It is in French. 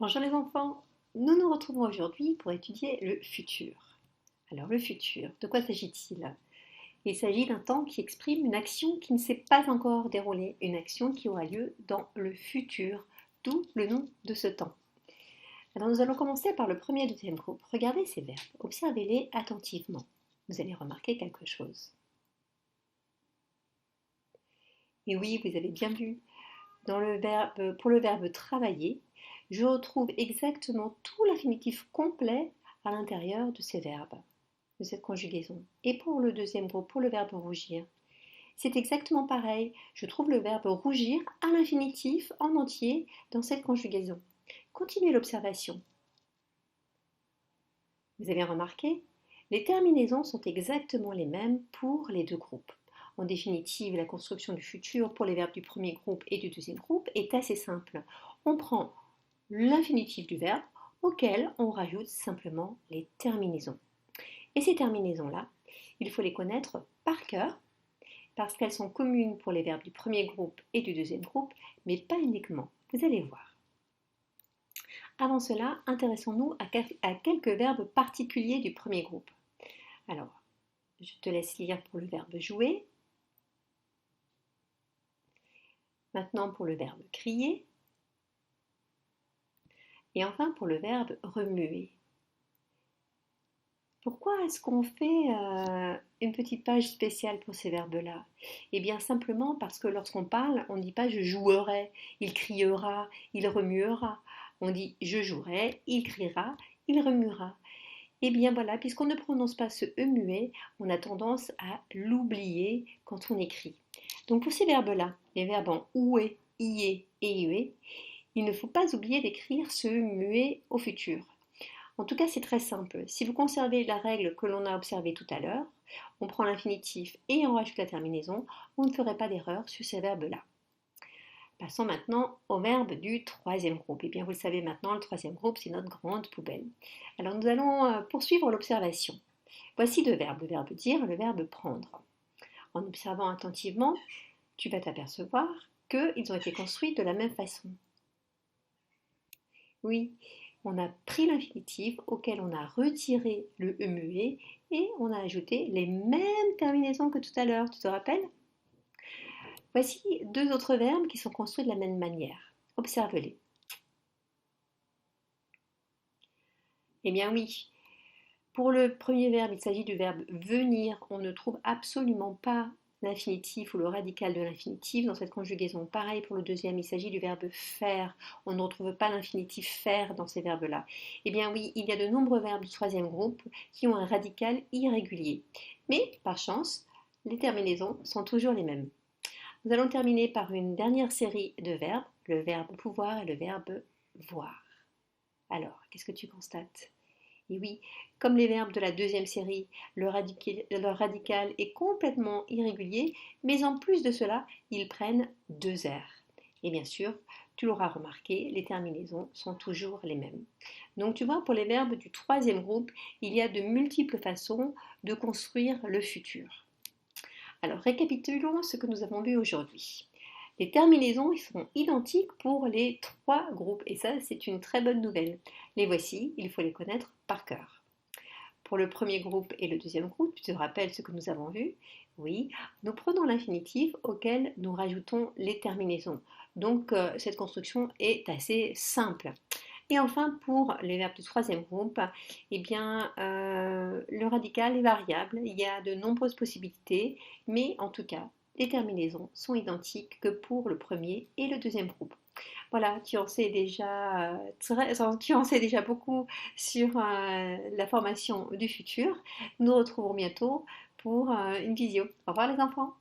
Bonjour les enfants, nous nous retrouvons aujourd'hui pour étudier le futur. Alors le futur, de quoi s'agit-il? Il s'agit d'un temps qui exprime une action qui ne s'est pas encore déroulée, une action qui aura lieu dans le futur, d'où le nom de ce temps. Alors nous allons commencer par le premier et le deuxième groupe. Regardez ces verbes, observez-les attentivement. Vous allez remarquer quelque chose. Et oui, vous avez bien vu, pour le verbe travailler, je retrouve exactement tout l'infinitif complet à l'intérieur de ces verbes, de cette conjugaison. Et pour le deuxième groupe, pour le verbe rougir, c'est exactement pareil. Je trouve le verbe rougir à l'infinitif en entier dans cette conjugaison. Continuez l'observation. Vous avez remarqué, les terminaisons sont exactement les mêmes pour les deux groupes. En définitive, la construction du futur pour les verbes du premier groupe et du deuxième groupe est assez simple. On prend l'infinitif du verbe auquel on rajoute simplement les terminaisons. Et ces terminaisons-là, il faut les connaître par cœur parce qu'elles sont communes pour les verbes du premier groupe et du deuxième groupe, mais pas uniquement. Vous allez voir. Avant cela, intéressons-nous à quelques verbes particuliers du premier groupe. Alors, je te laisse lire pour le verbe jouer. Maintenant pour le verbe crier. Et enfin pour le verbe remuer. Pourquoi est-ce qu'on fait une petite page spéciale pour ces verbes-là? Eh bien simplement parce que lorsqu'on parle, on ne dit pas je jouerai, il criera, il remuera. On dit je jouerai, il criera, il remuera. Eh bien voilà, puisqu'on ne prononce pas ce E muet, on a tendance à l'oublier quand on écrit. Donc pour ces verbes-là, les verbes en oué, ié et ié, il ne faut pas oublier d'écrire ce muet au futur. En tout cas, c'est très simple. Si vous conservez la règle que l'on a observée tout à l'heure, on prend l'infinitif et on rajoute la terminaison, on ne ferait pas d'erreur sur ces verbes-là. Passons maintenant au verbe du troisième groupe. Et bien, vous le savez maintenant, le troisième groupe, c'est notre grande poubelle. Alors, nous allons poursuivre l'observation. Voici deux verbes, le verbe dire et le verbe prendre. En observant attentivement, tu vas t'apercevoir qu'ils ont été construits de la même façon. Oui, on a pris l'infinitif auquel on a retiré le E muet et on a ajouté les mêmes terminaisons que tout à l'heure, tu te rappelles? Voici deux autres verbes qui sont construits de la même manière. Observe-les. Eh bien oui, pour le premier verbe, il s'agit du verbe venir. On ne trouve absolument pas l'infinitif ou le radical de l'infinitif dans cette conjugaison. Pareil pour le deuxième, il s'agit du verbe faire. On ne retrouve pas l'infinitif faire dans ces verbes-là. Eh bien oui, il y a de nombreux verbes du troisième groupe qui ont un radical irrégulier. Mais par chance, les terminaisons sont toujours les mêmes. Nous allons terminer par une dernière série de verbes, le verbe pouvoir et le verbe voir. Alors, qu'est-ce que tu constates? Et oui, comme les verbes de la deuxième série, leur radical est complètement irrégulier, mais en plus de cela, ils prennent deux R. Et bien sûr, tu l'auras remarqué, les terminaisons sont toujours les mêmes. Donc tu vois, pour les verbes du troisième groupe, il y a de multiples façons de construire le futur. Alors récapitulons ce que nous avons vu aujourd'hui. Les terminaisons sont identiques pour les trois groupes et ça c'est une très bonne nouvelle. Les voici, il faut les connaître par cœur. Pour le premier groupe et le deuxième groupe, tu te rappelles ce que nous avons vu? Oui, nous prenons l'infinitif auquel nous rajoutons les terminaisons. Donc cette construction est assez simple. Et enfin, pour les verbes du troisième groupe, eh bien, le radical est variable. Il y a de nombreuses possibilités, mais en tout cas, les terminaisons sont identiques que pour le premier et le deuxième groupe. Voilà, tu en sais déjà, beaucoup sur la formation du futur. Nous nous retrouvons bientôt pour une visio. Au revoir les enfants.